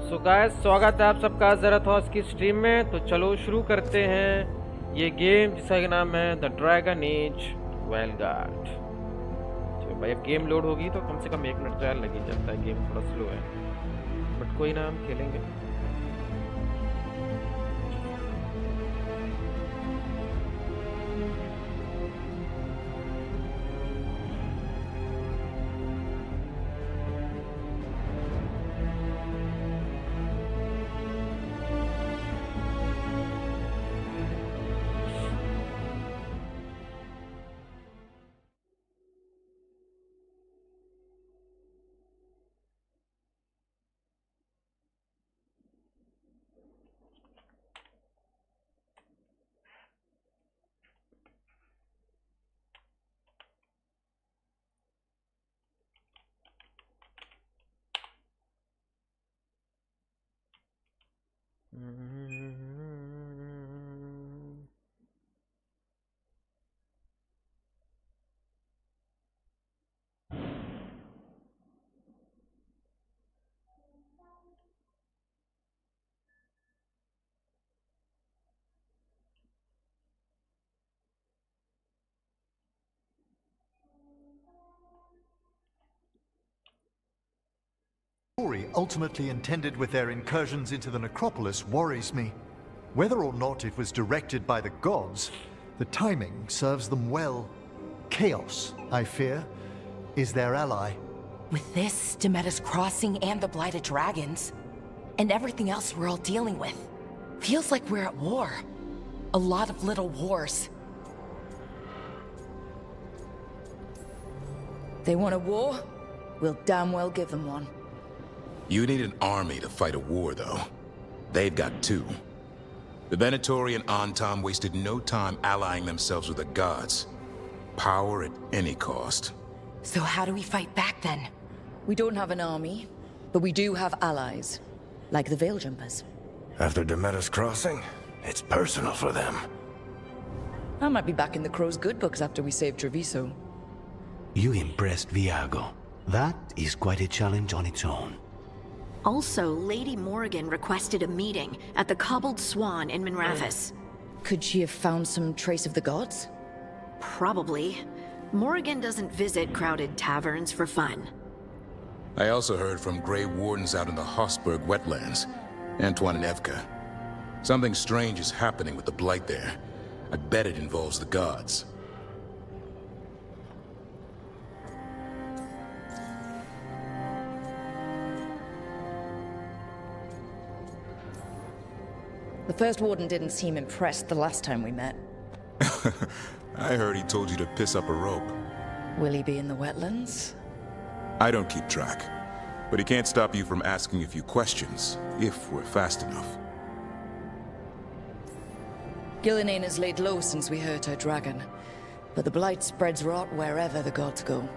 So guys, स्वागत है आप सबका ज़राथोस की स्ट्रीम में। तो चलो शुरू करते हैं ये गेम जिसका नाम है द ड्रैगन एज वेलगार्ड। तो भाई अब गेम लोड होगी तो कम से कम 1 मिनट तो लग ही जाता है। गेम थोड़ा स्लो है बट कोई ना, हम खेलेंगे। story ultimately intended with their incursions into the necropolis worries me. Whether or not it was directed by the gods, the timing serves them well. Chaos, I fear, is their ally. With this, Demeter's Crossing and the Blighted Dragons, and everything else we're all dealing with, feels like we're at war. A lot of little wars. They want a war? We'll damn well give them one. You need an army to fight a war, though. They've got two. The Venatori and Antam wasted no time allying themselves with the gods. Power at any cost. So how do we fight back, then? We don't have an army, but we do have allies. Like the Veil Jumpers. After Demeter's Crossing, it's personal for them. I might be back in the Crow's good books after we save Treviso. You impressed Viago. That is quite a challenge on its own. Also, Lady Morrigan requested a meeting at the Cobbled Swan in Minrathous. Could she have found some trace of the gods? Probably. Morrigan doesn't visit crowded taverns for fun. I also heard from Grey Wardens out in the Hossberg wetlands, Antoine and Evka. Something strange is happening with the Blight there. I bet it involves the gods. The first warden didn't seem impressed the last time we met. I heard he told you to piss up a rope. Will he be in the wetlands? I don't keep track, but he can't stop you from asking a few questions, if we're fast enough. Gillinane has laid low since we hurt her dragon, but the Blight spreads rot wherever the gods go.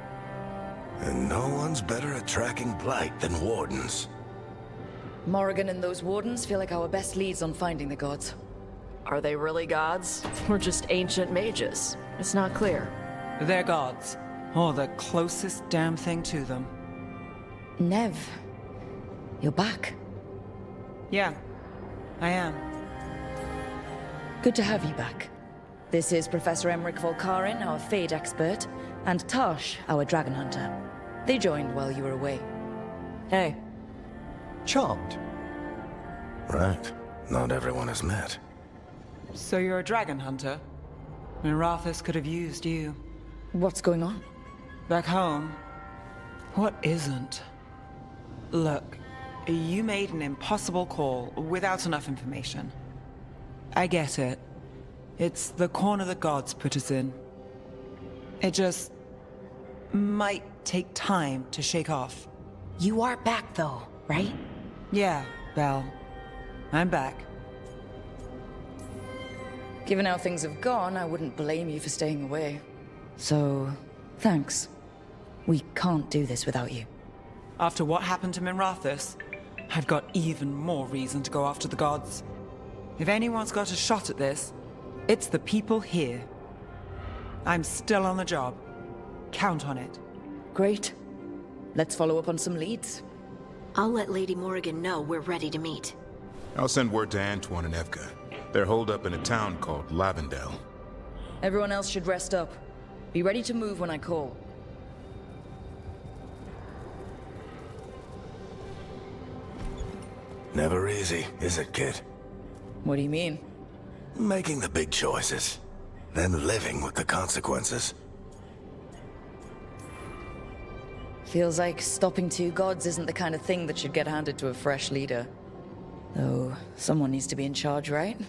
And no one's better at tracking Blight than Wardens. Morrigan and those wardens feel like our best leads on finding the gods. Are they really gods? Or just ancient mages? It's not clear. They're gods. Or the closest damn thing to them. Nev, you're back. Yeah, I am. Good to have you back. This is Professor Emmerich Volkarin, our Fade expert, and Tosh, our dragon hunter. They joined while you were away. Hey. Charmed. Right. Not everyone has met. So you're a dragon hunter? Minrathous could have used you. What's going on? Back home, what isn't? Look, you made an impossible call without enough information. I get it. It's the corner the gods put us in. It just might take time to shake off. You are back, though, right? Yeah, Belle. I'm back. Given how things have gone, I wouldn't blame you for staying away. So, thanks. We can't do this without you. After what happened to Minrathous, I've got even more reason to go after the gods. If anyone's got a shot at this, it's the people here. I'm still on the job. Count on it. Great. Let's follow up on some leads. I'll let Lady Morrigan know we're ready to meet. I'll send word to Antoine and Evka. They're holed up in a town called Lavendel. Everyone else should rest up. Be ready to move when I call. Never easy, is it, kid? What do you mean? Making the big choices, then living with the consequences. Feels like stopping two gods isn't the kind of thing that should get handed to a fresh leader. Though, someone needs to be in charge, right?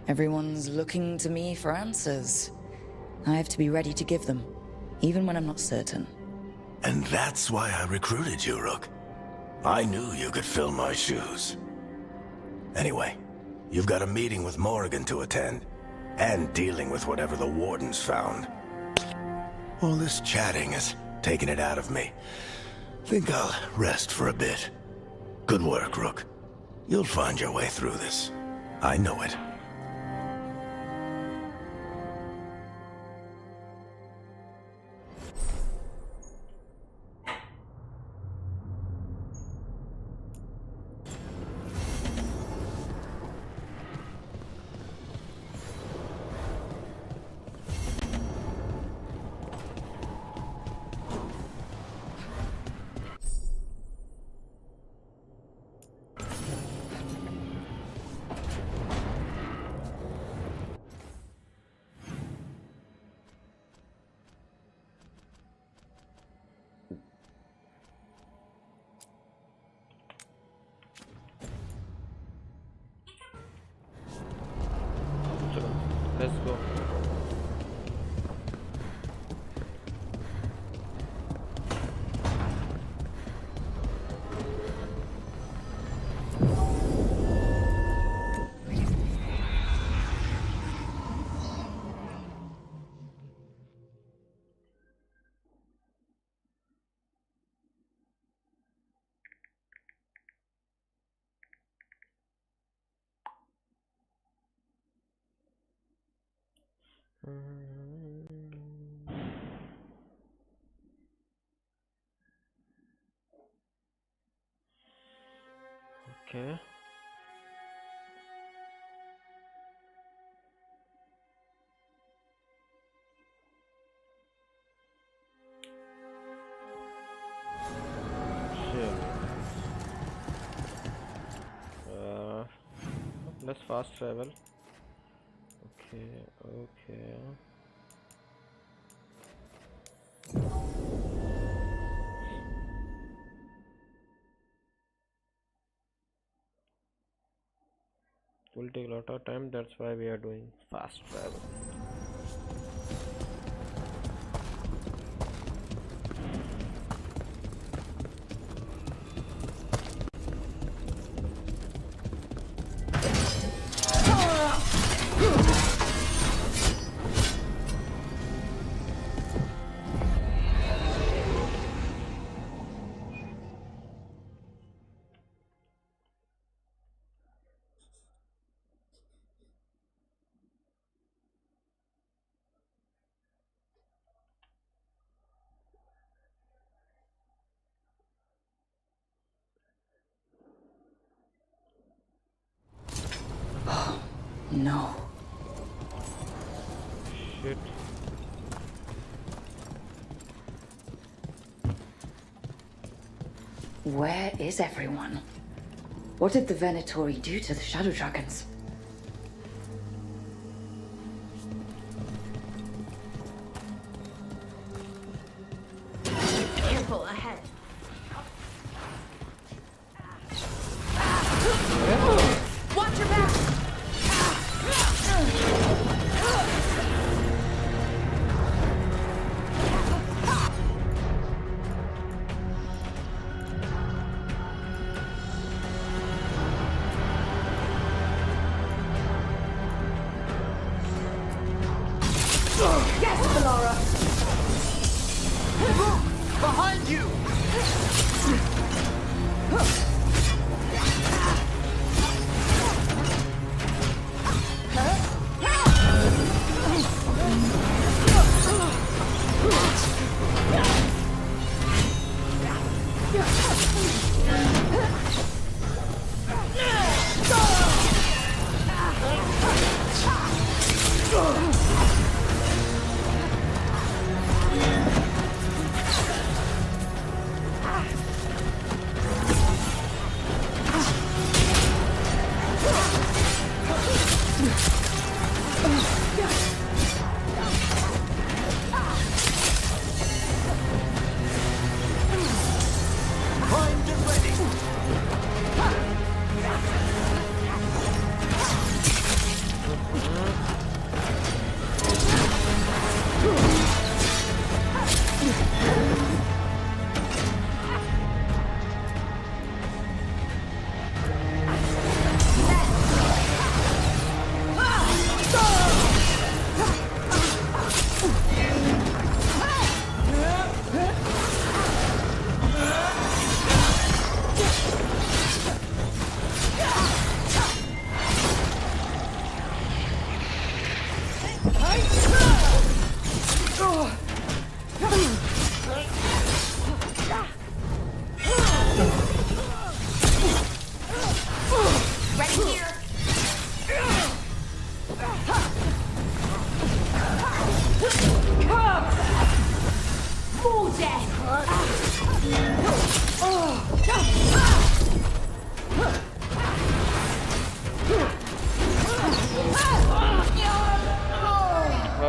Everyone's looking to me for answers. I have to be ready to give them, even when I'm not certain. And that's why I recruited you, Rook. I knew you could fill my shoes. Anyway, you've got a meeting with Morrigan to attend, and dealing with whatever the Wardens found. All this chatting has taken it out of me. Think I'll rest for a bit. Good work, Rook. You'll find your way through this. I know it. Let's go. Okay. Shit. Let's fast travel. Okay. It will take a lot of time, that's why we are doing fast travel. No. Shit. Where is everyone? What did the Venatori do to the Shadow Dragons? Careful ahead. Watch your back! Yes, Valara! Rook! Behind you!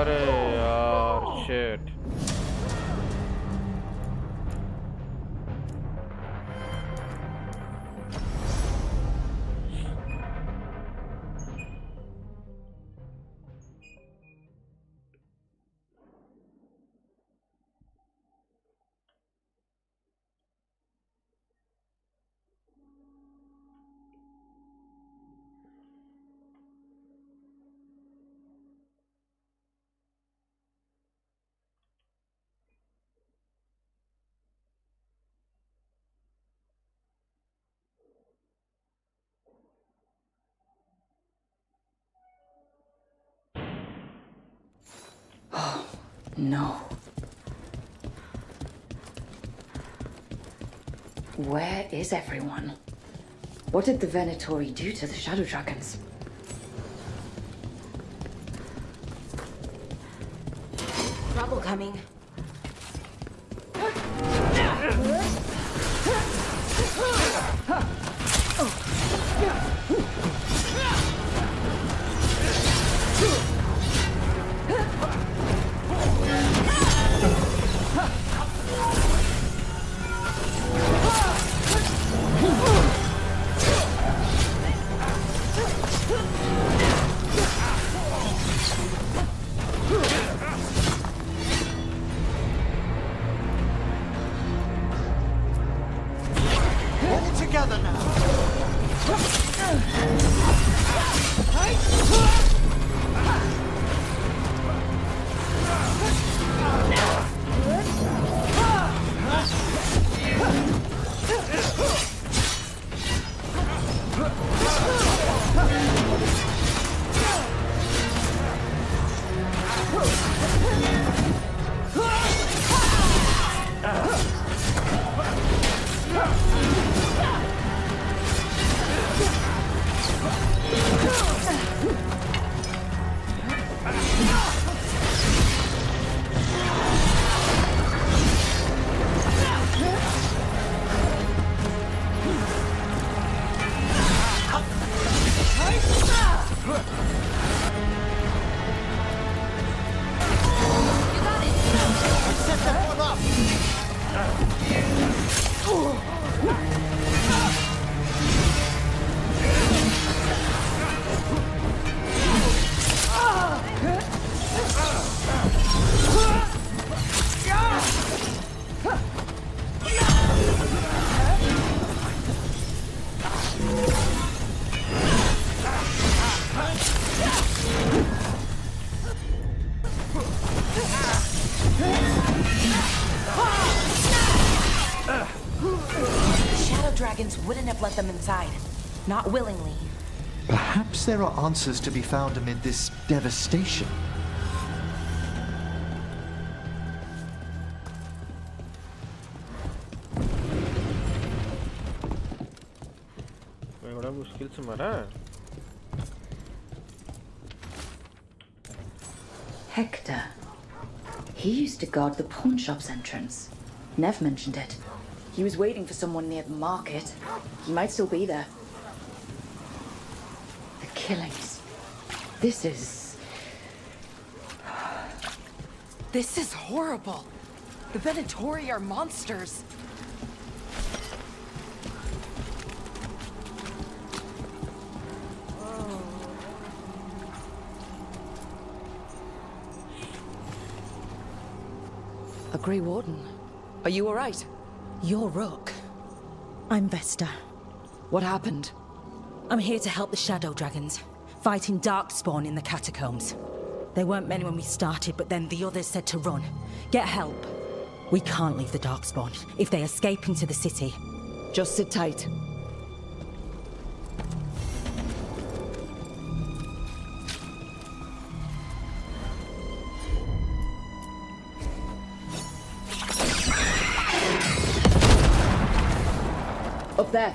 अरे यार shit No. Where is everyone? What did the Venatori do to the Shadow Dragons? Trouble coming. Wouldn't have let them inside. Not willingly. Perhaps there are answers to be found amid this devastation. बड़ा मुश्किल से मरा। Hector. He used to guard the pawn shop's entrance. Nev mentioned it. He was waiting for someone near the market. He might still be there. The killings. This is horrible. The Venatori are monsters. a Grey Warden. Are you all right? You're Rook. I'm Vesta. What happened? I'm here to help the Shadow Dragons, fighting Darkspawn in the catacombs. There weren't many when we started, but then the others said to run. Get help. We can't leave the Darkspawn. If they escape into the city... Just sit tight. Up there.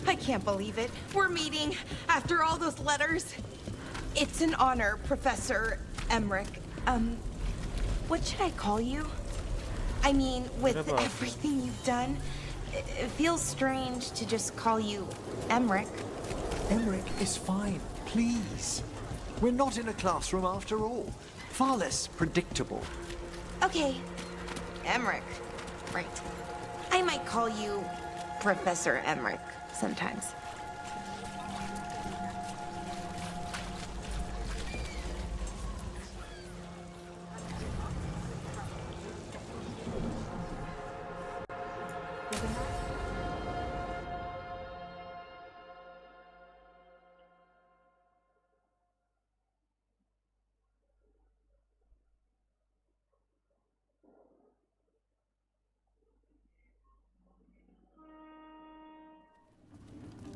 I can't believe it. We're meeting after all those letters. It's an honor, Professor Emmerich. What should I call you? I mean, with everything you've done, it feels strange to just call you Emmerich. Emmerich is fine, please. We're not in a classroom after all. Far less predictable. Okay, Emmerich. Right. I might call you Professor Emmerich sometimes.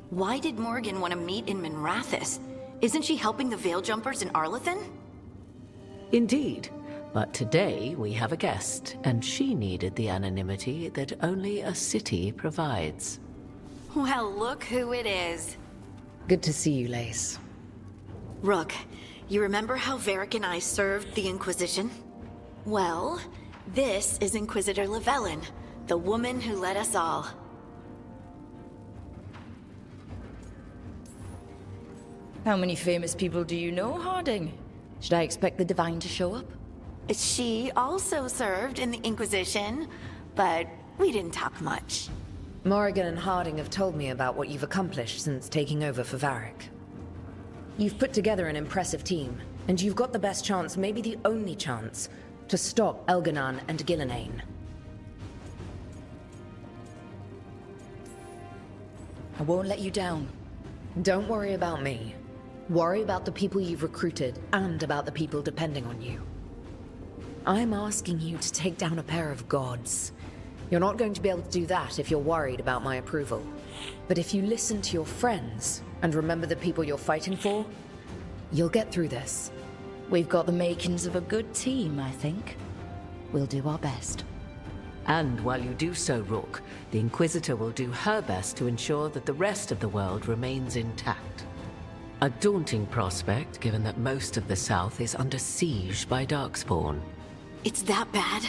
Why did Morrigan want to meet in Minrathous? Isn't she helping the Veil Jumpers in Arlathan? Indeed. But today we have a guest, and she needed the anonymity that only a city provides. Well, look who it is. Good to see you, Lace. Rook, you remember how Varric and I served the Inquisition? Well, this is Inquisitor Llewellyn, the woman who led us all. How many famous people do you know, Harding? Should I expect the Divine to show up? She also served in the Inquisition, but we didn't talk much. Morrigan and Harding have told me about what you've accomplished since taking over for Varric. You've put together an impressive team, and you've got the best chance, maybe the only chance, to stop Elganon and Gillenane. I won't let you down. Don't worry about me. Worry about the people you've recruited and about the people depending on you. I'm asking you to take down a pair of gods. You're not going to be able to do that if you're worried about my approval. But if you listen to your friends and remember the people you're fighting for, you'll get through this. We've got the makings of a good team, I think. We'll do our best. And while you do so, Rook, the Inquisitor will do her best to ensure that the rest of the world remains intact. A daunting prospect, given that most of the South is under siege by Darkspawn. It's that bad?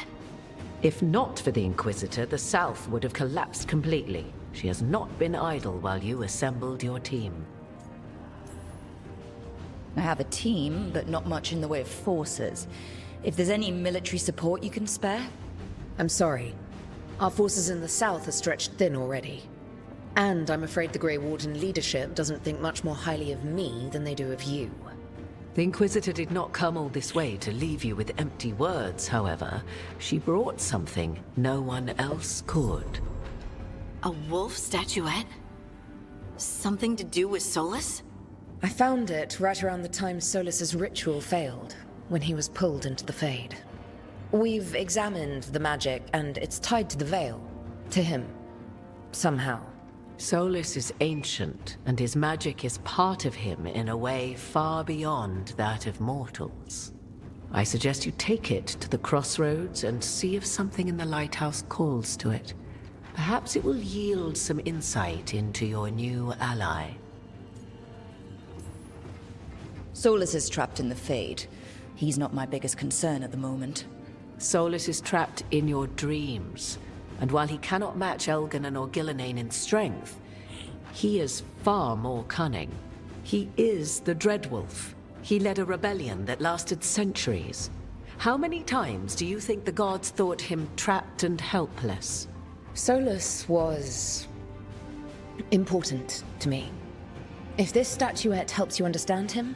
If not for the Inquisitor, the South would have collapsed completely. She has not been idle while you assembled your team. I have a team, but not much in the way of forces. If there's any military support you can spare? I'm sorry. Our forces in the South are stretched thin already. And I'm afraid the Grey Warden leadership doesn't think much more highly of me than they do of you. The Inquisitor did not come all this way to leave you with empty words, however. She brought something no one else could. A wolf statuette? Something to do with Solus? I found it right around the time Solus's ritual failed, when he was pulled into the Fade. We've examined the magic, and it's tied to the veil. To him. Somehow. Solus is ancient, and his magic is part of him in a way far beyond that of mortals. I suggest you take it to the crossroads and see if something in the lighthouse calls to it. Perhaps it will yield some insight into your new ally. Solus is trapped in the Fade. He's not my biggest concern at the moment. Solus is trapped in your dreams, and while he cannot match Elgin or Gillenane in strength, he is far more cunning. He is the Dreadwolf. He led a rebellion that lasted centuries. How many times do you think the gods thought him trapped and helpless? Solus was important to me. If this statuette helps you understand him,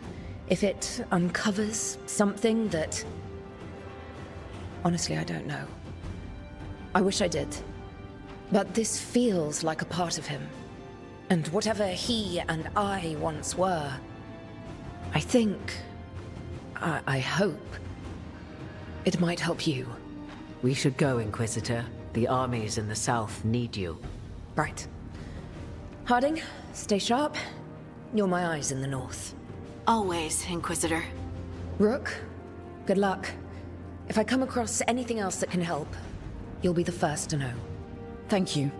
if it uncovers something that... Honestly, I don't know. I wish I did. But this feels like a part of him. And whatever he and I once were, I think... I hope... it might help you. We should go, Inquisitor. The armies in the south need you. Right. Harding, stay sharp. You're my eyes in the north. Always, Inquisitor. Rook, good luck. If I come across anything else that can help, you'll be the first to know. Thank you.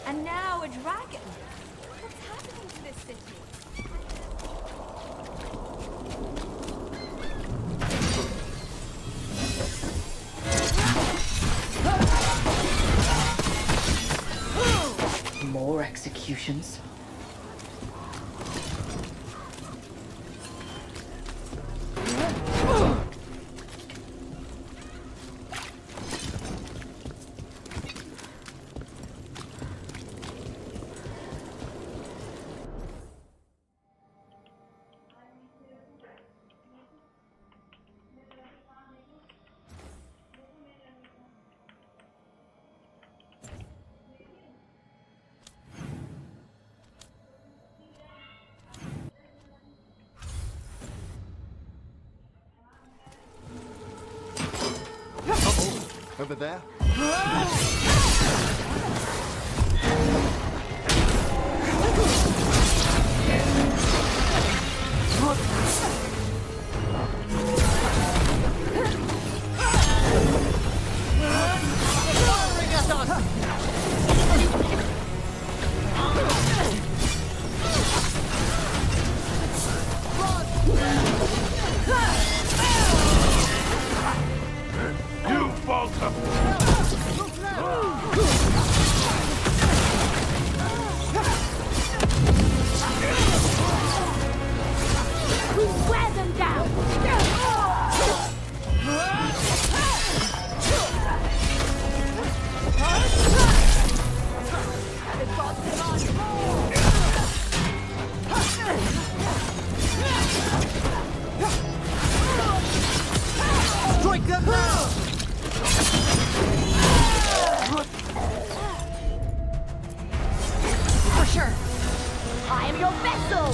And now a dragon. What's happening to this city? More executions. Over there? Wear them down! Strike them down! For sure. I am your vessel!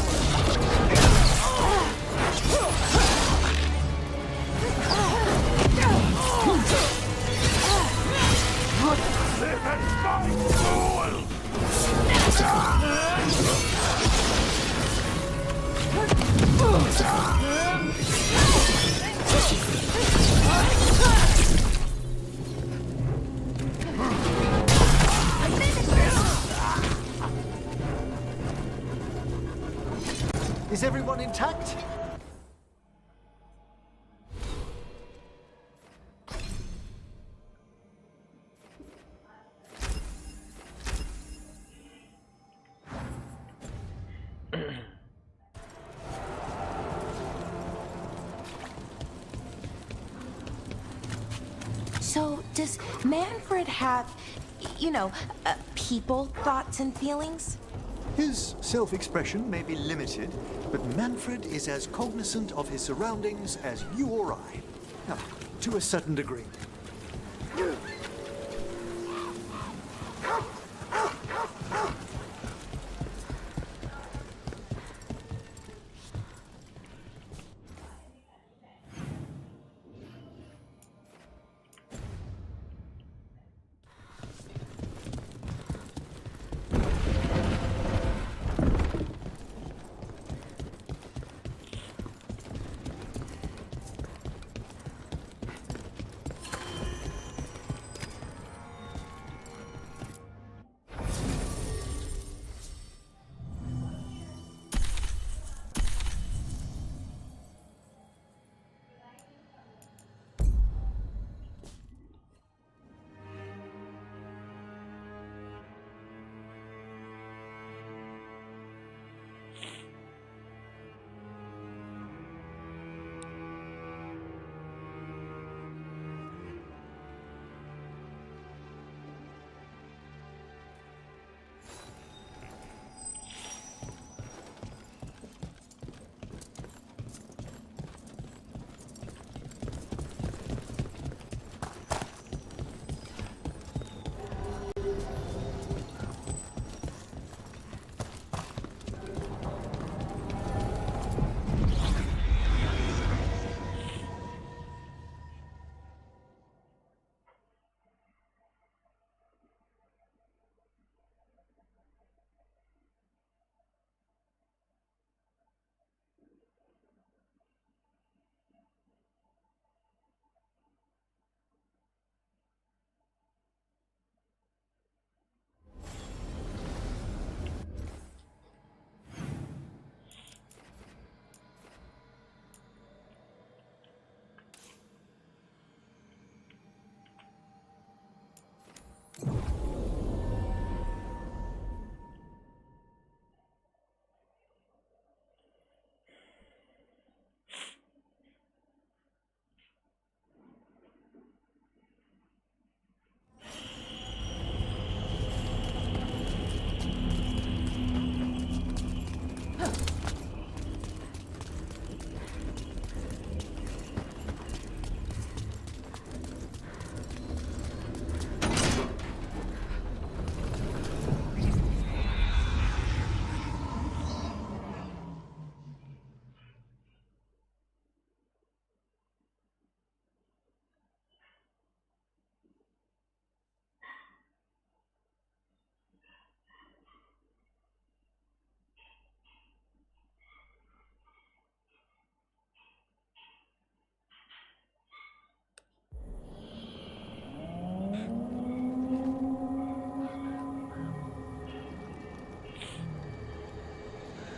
Is everyone intact? So, does Manfred have, you know, people, thoughts, and feelings? His self-expression may be limited, but Manfred is as cognizant of his surroundings as you or I. Now, to a certain degree.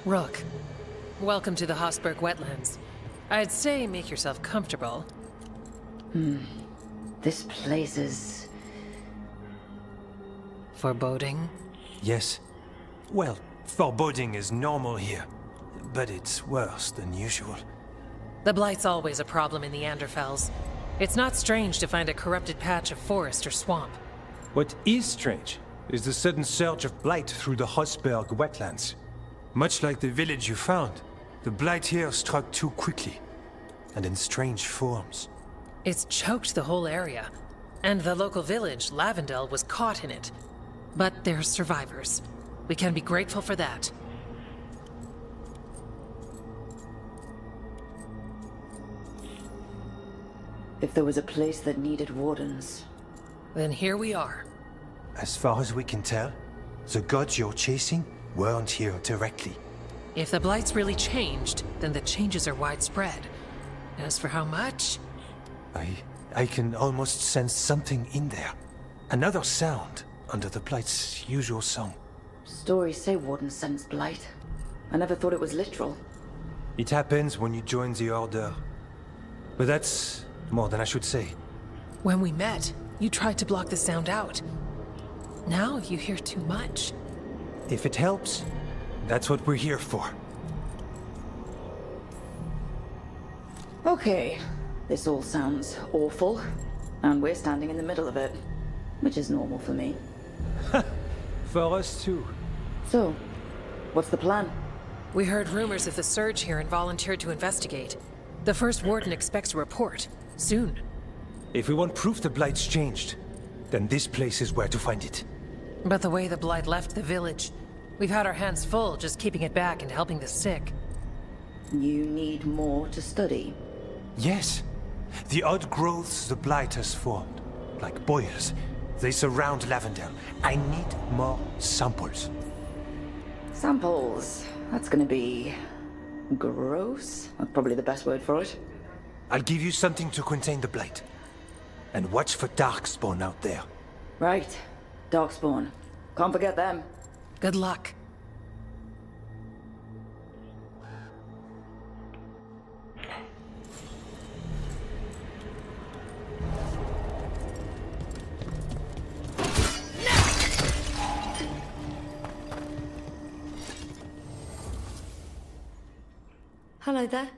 Rook, welcome to the Hosberg wetlands. I'd say make yourself comfortable. This place is... foreboding? Yes. Well, foreboding is normal here, but it's worse than usual. The Blight's always a problem in the Anderfels. It's not strange to find a corrupted patch of forest or swamp. What is strange is the sudden surge of blight through the Hosberg wetlands. Much like the village you found, the blight here struck too quickly, and in strange forms. It's choked the whole area, and the local village, Lavendel, was caught in it. But they're survivors. We can be grateful for that. If there was a place that needed wardens... Then here we are. As far as we can tell, the gods you're chasing weren't here directly. If the Blight's really changed, then the changes are widespread. As for how much... I can almost sense something in there. Another sound under the Blight's usual song. Stories say wardens sense blight. I never thought it was literal. It happens when you join the Order. But that's more than I should say. When we met, you tried to block the sound out. Now you hear too much. If it helps, that's what we're here for. Okay, this all sounds awful, and we're standing in the middle of it, which is normal for me. For us too. So, what's the plan? We heard rumors of the surge here and volunteered to investigate. The first warden expects a report, soon. If we want proof the Blight's changed, then this place is where to find it. But the way the Blight left the village, we've had our hands full just keeping it back and helping the sick. You need more to study. Yes. The odd growths the Blight has formed, like boils, they surround Lavendel. I need more samples. Samples? That's gonna be... gross? That's probably the best word for it. I'll give you something to contain the Blight. And watch for Darkspawn out there. Right. Darkspawn. Can't forget them. Good luck. Hello there.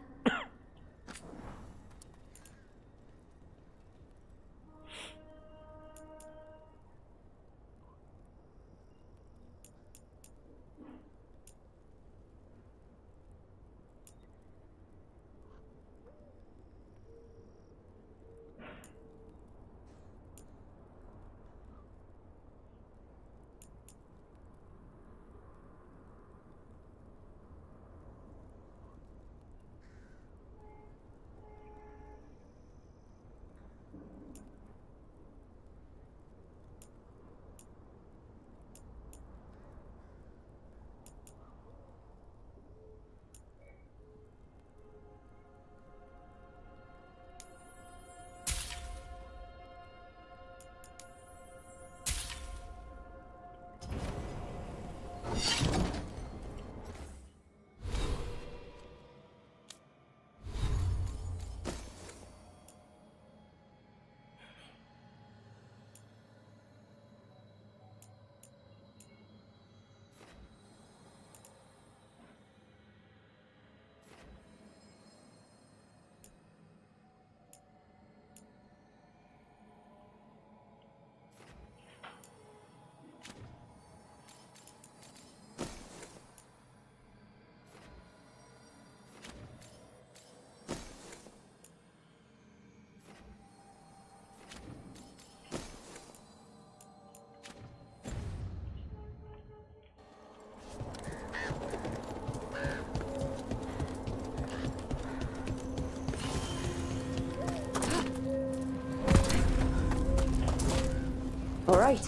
All right,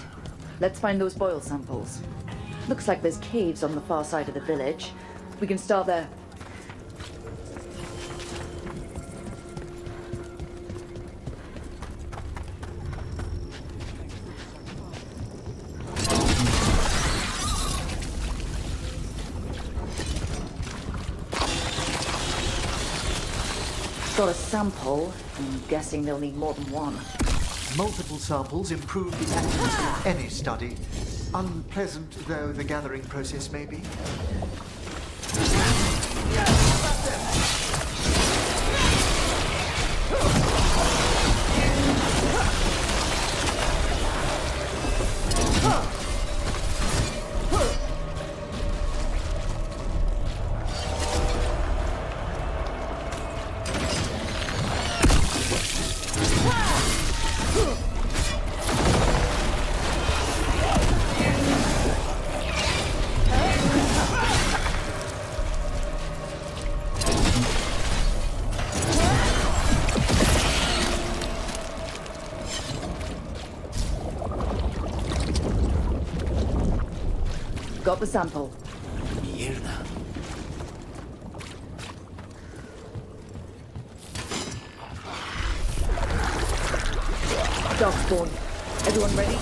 let's find those boil samples. Looks like there's caves on the far side of the village. We can start there. Got a sample. I'm guessing they'll need more than one. Multiple samples improve the accuracy of any study, unpleasant though the gathering process may be. Got the sample. Mierda. Darkspawn. Everyone ready?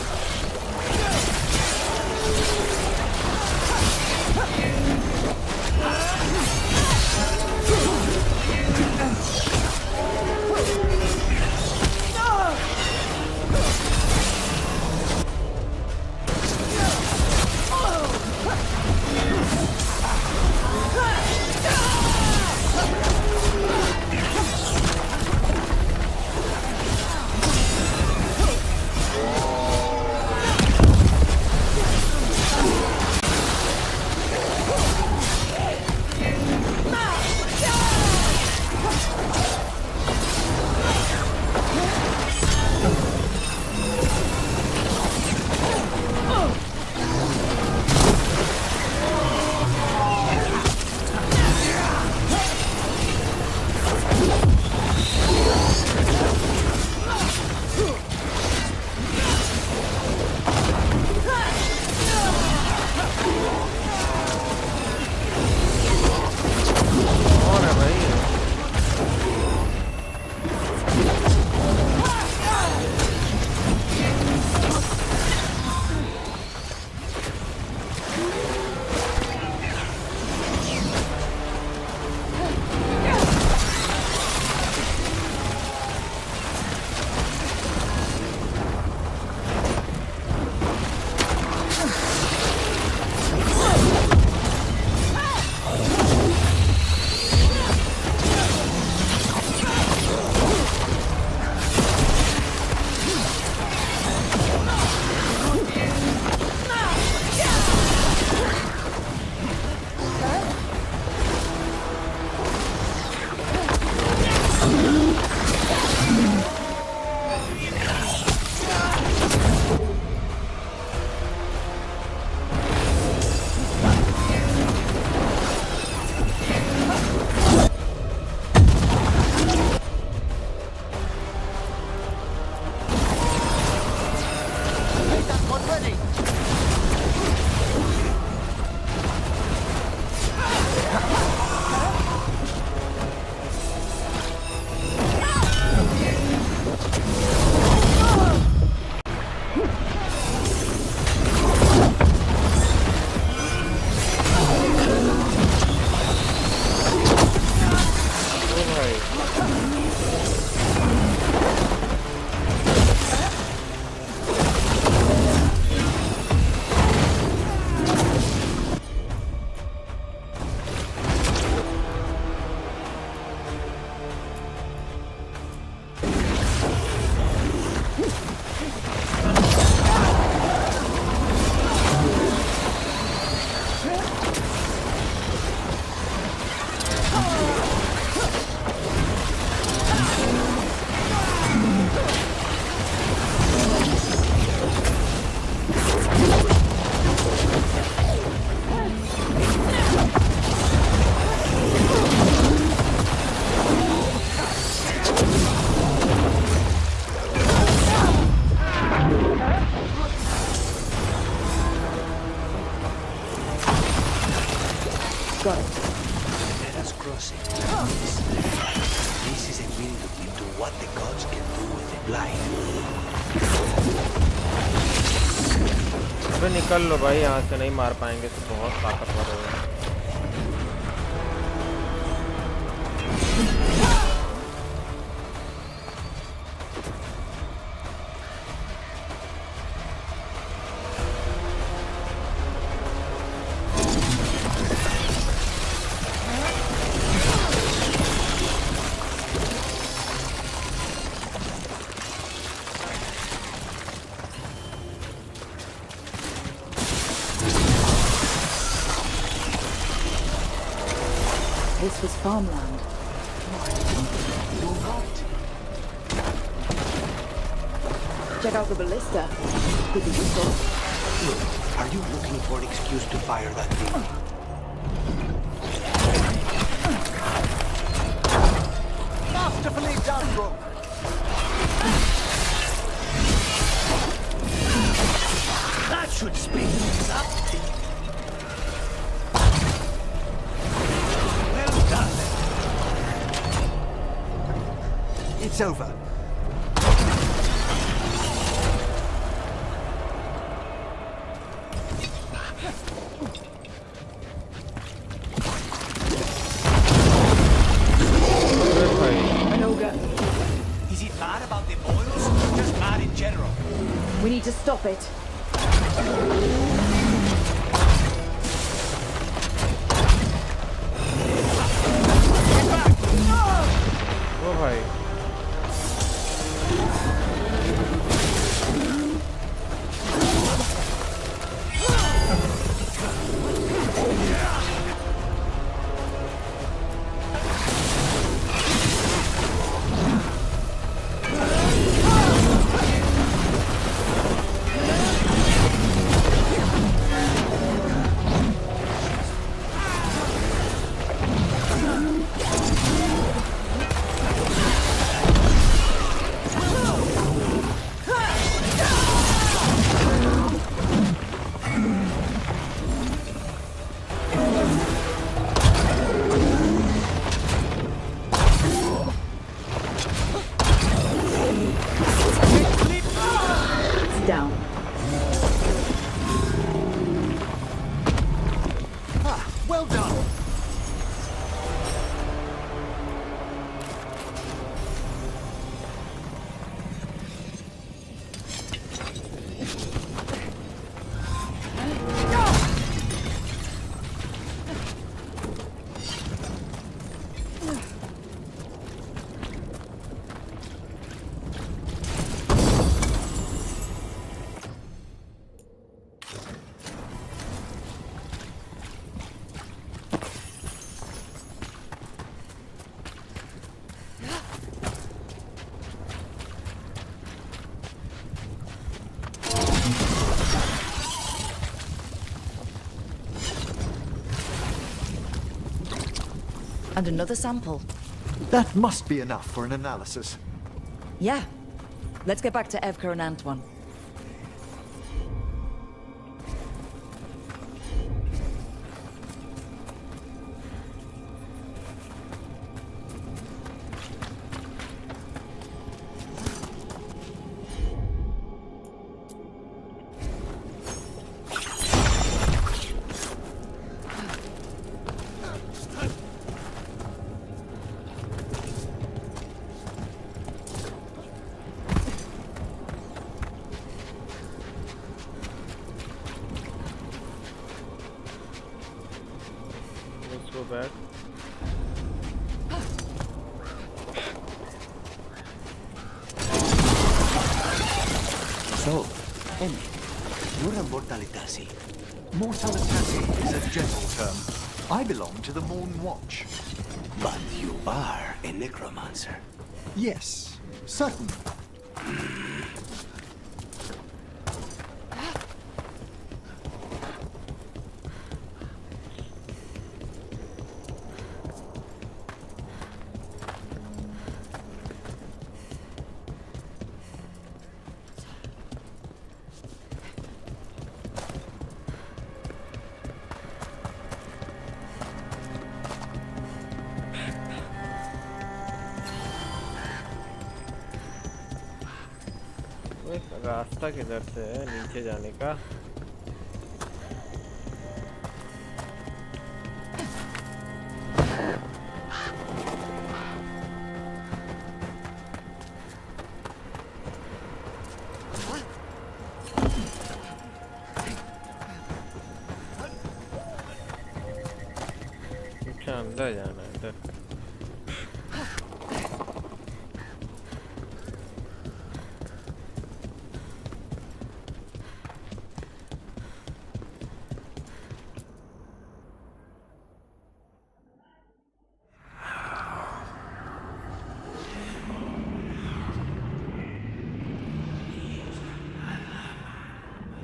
Got it. Let us cross it. This is a window into what the gods can do with the blind. अबे निकल लो भाई, यहाँ से नहीं मार पाएंगे तो बहुत ताकतवर है। This was farmland. You're right. Check out the ballista. Could be useful. Look, are you looking for an excuse to fire that thing? Masterfully done, Rook. That should speed things up. Well done. It's over. Is it mad about the oils or just mad in general? We need to stop it. ओ भाई Down. Well done. And another sample. That must be enough for an analysis. Yeah. Let's get back to Evka and Antoine. let's go back So, Emi, you're a Mortalitasi. Mortalitati is a general term. I belong to the Morn Watch. But you are a necromancer. Yes, certainly. रास्ता किधर से है नीचे जाने का अच्छा अंदर जाना है इधर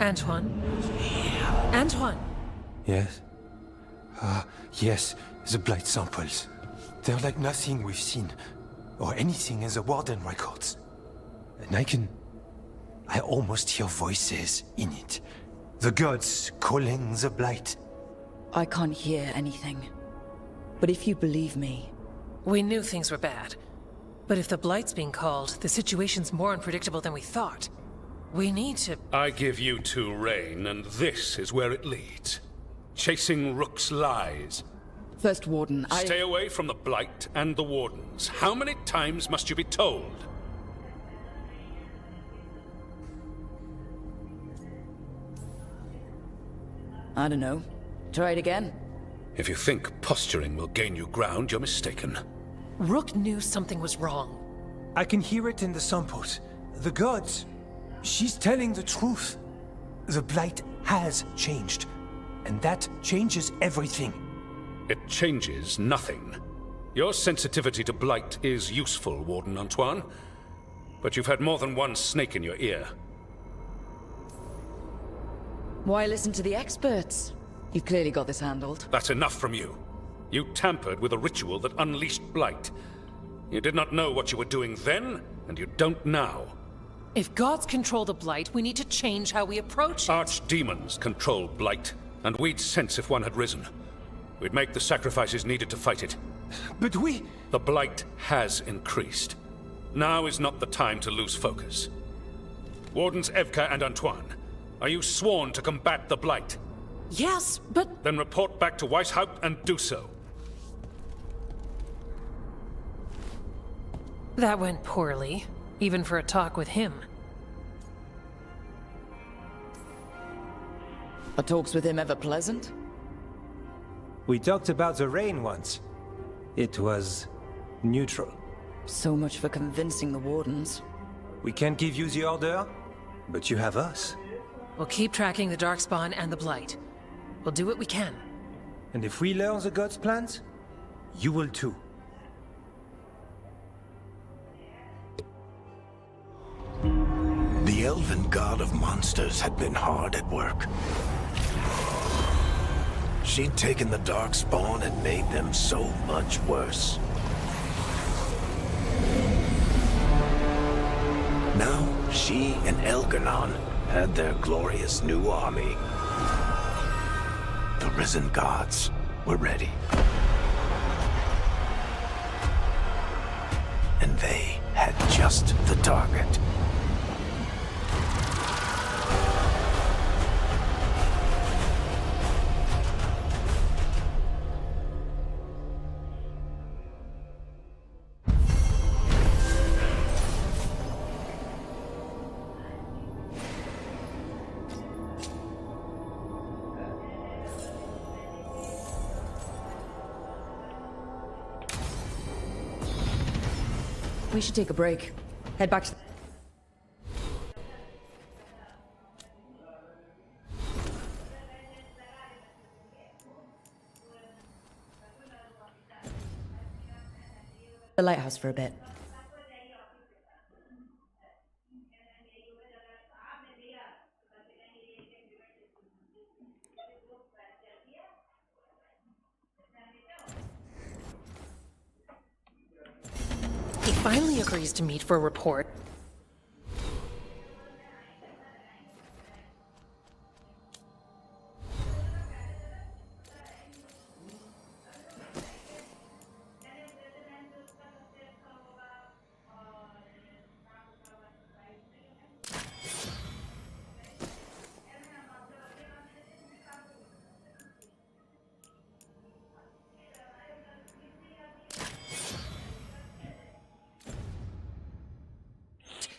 Antoine? Antoine! Yes? Yes, the blight samples. They're like nothing we've seen, or anything in the Warden records. And I almost hear voices in it. The gods calling the blight. I can't hear anything. But if you believe me... We knew things were bad. But if the Blight's being called, the situation's more unpredictable than we thought. We need to... I give you two reign, and this is where it leads. Chasing Rook's lies. First Warden, Stay away from the Blight and the Wardens. How many times must you be told? I don't know. Try it again. If you think posturing will gain you ground, you're mistaken. Rook knew something was wrong. I can hear it in the samples. The gods. She's telling the truth. The blight has changed. And that changes everything. It changes nothing. Your sensitivity to blight is useful, Warden Antoine. But you've had more than one snake in your ear. Why listen to the experts? You've clearly got this handled. That's enough from you. You tampered with a ritual that unleashed blight. You did not know what you were doing then, and you don't now. If gods control the Blight, we need to change how we approach it. Archdemons control blight, and we'd sense if one had risen. We'd make the sacrifices needed to fight it. But The blight has increased. Now is not the time to lose focus. Wardens Evka and Antoine, are you sworn to combat the blight? Yes, but... Then report back to Weishaupt and do so. That went poorly, even for a talk with him. Are talks with him ever pleasant? We talked about the rain once. It was neutral. So much for convincing the Wardens. We can't give you the order, but you have us. We'll keep tracking the Darkspawn and the Blight. We'll do what we can. And if we learn the gods' plans, you will too. The elven god of monsters had been hard at work. She'd taken the Darkspawn and made them so much worse. Now, she and Elganon had their glorious new army. The risen gods were ready. And they had just the target. We should take a break. Head back to... the lighthouse for a bit. He finally agrees to meet for a report.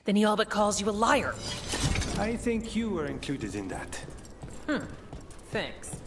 Then he all but calls you a liar. I think you were included in that. Thanks.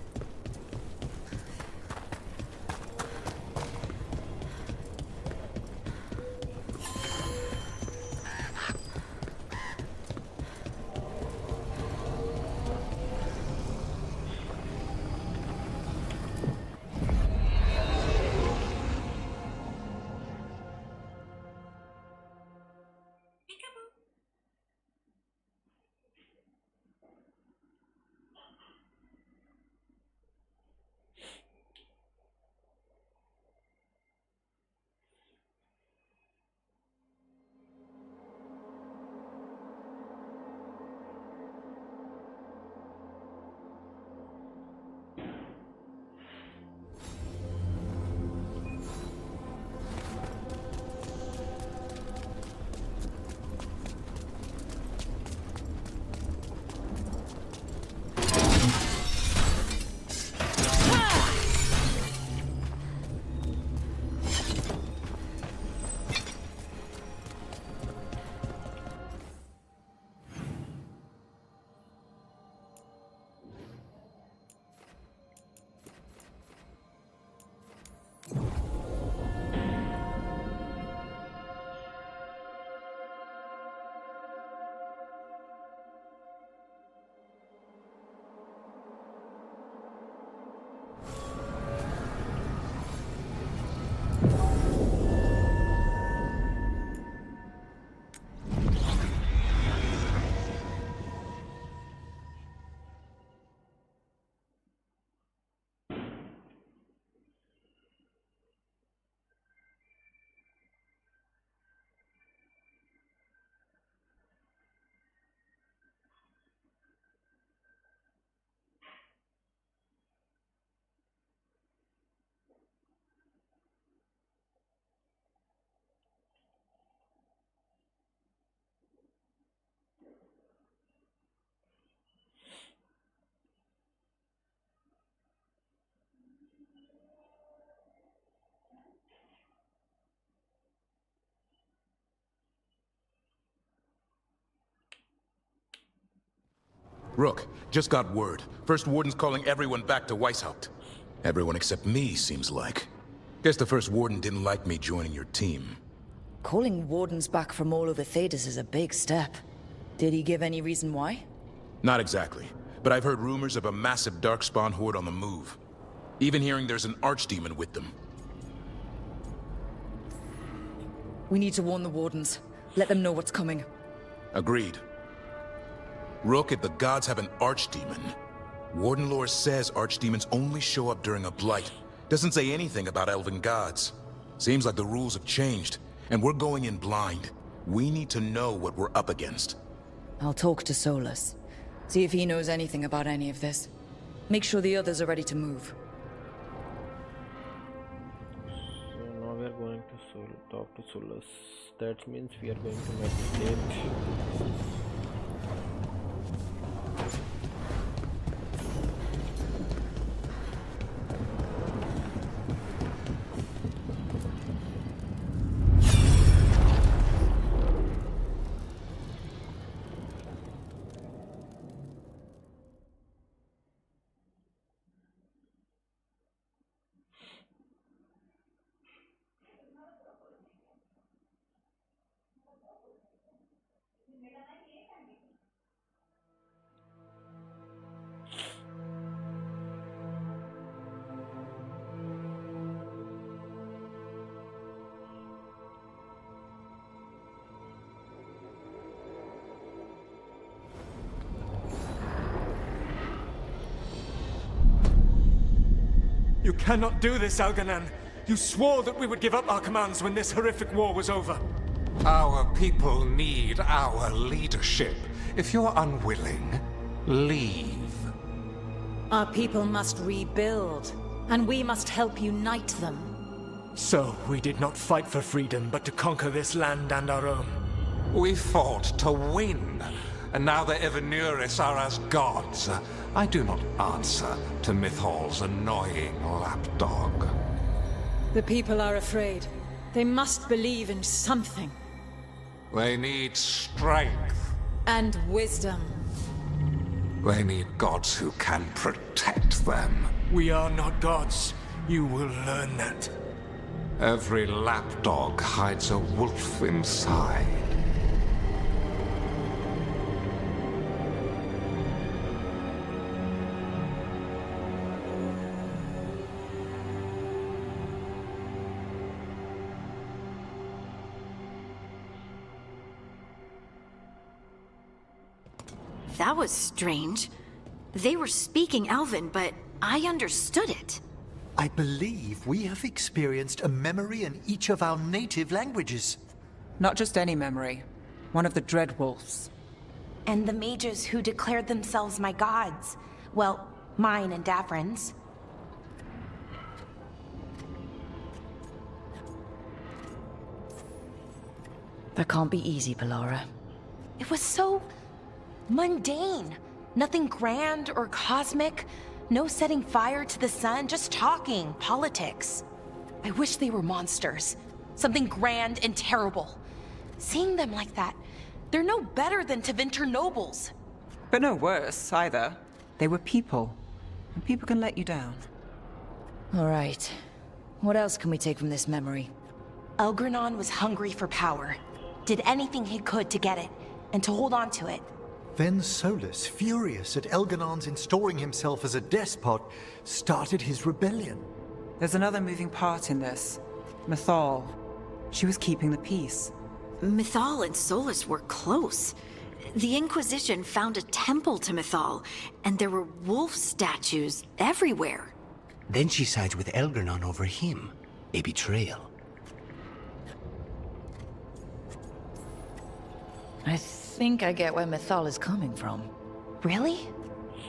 Rook, just got word. First Warden's calling everyone back to Weishaupt. Everyone except me, seems like. Guess the First Warden didn't like me joining your team. Calling Wardens back from all over Thedas is a big step. Did he give any reason why? Not exactly, but I've heard rumors of a massive Darkspawn horde on the move. Even hearing there's an Archdemon with them. We need to warn the Wardens. Let them know what's coming. Agreed. Rook, if the gods have an Archdemon, Warden lore says Archdemons only show up during a blight. Doesn't say anything about elven gods. Seems like the rules have changed, and we're going in blind. We need to know what we're up against. I'll talk to Solus. See if he knows anything about any of this. Make sure the others are ready to move. So now we are going to talk to Solus. That means we are going to meditate. You cannot do this, Algernon. You swore that we would give up our commands when this horrific war was over. Our people need our leadership. If you're unwilling, leave. Our people must rebuild, and we must help unite them. So, we did not fight for freedom, but to conquer this land and our own. We fought to win, and now the Evanuris are as gods. I do not answer to Mythal's annoying lapdog. The people are afraid. They must believe in something. They need strength. And wisdom. They need gods who can protect them. We are not gods. You will learn that. Every lapdog hides a wolf inside. That was strange. They were speaking Elven, but I understood it. I believe we have experienced a memory in each of our native languages. Not just any memory. One of the Dreadwolves. And the mages who declared themselves my gods. Well, mine and Davrin's. That can't be easy, Polara. It was so mundane. Nothing grand or cosmic. No setting fire to the sun, just talking, politics. I wish they were monsters. Something grand and terrible. Seeing them like that, they're no better than Tevinter nobles. But no worse, either. They were people. And people can let you down. All right. What else can we take from this memory? Elgranon was hungry for power. Did anything he could to get it, and to hold on to it. Then Solus, furious at Elganon's installing himself as a despot, started his rebellion. There's another moving part in this. Mythal. She was keeping the peace. Mythal and Solus were close. The Inquisition found a temple to Mythal, and there were wolf statues everywhere. Then she sides with Elgranon over him. A betrayal. I think I get where Mythal is coming from. Really?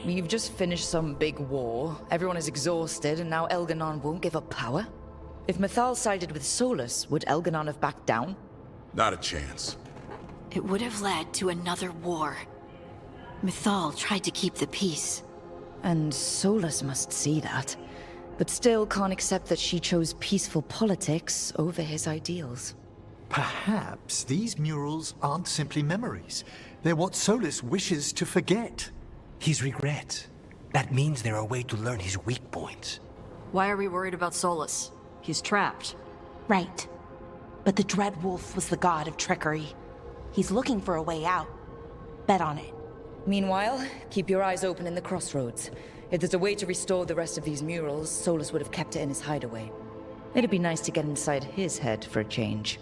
You've just finished some big war, everyone is exhausted, and now Elganon won't give up power? If Mythal sided with Solus, would Elganon have backed down? Not a chance. It would have led to another war. Mythal tried to keep the peace. And Solus must see that, but still can't accept that she chose peaceful politics over his ideals. Perhaps these murals aren't simply memories. They're what Solus wishes to forget. His regret. That means there are ways to learn his weak points. Why are we worried about Solus? He's trapped. Right. But the Dread Wolf was the god of trickery. He's looking for a way out. Bet on it. Meanwhile, keep your eyes open in the crossroads. If there's a way to restore the rest of these murals, Solus would have kept it in his hideaway. It'd be nice to get inside his head for a change.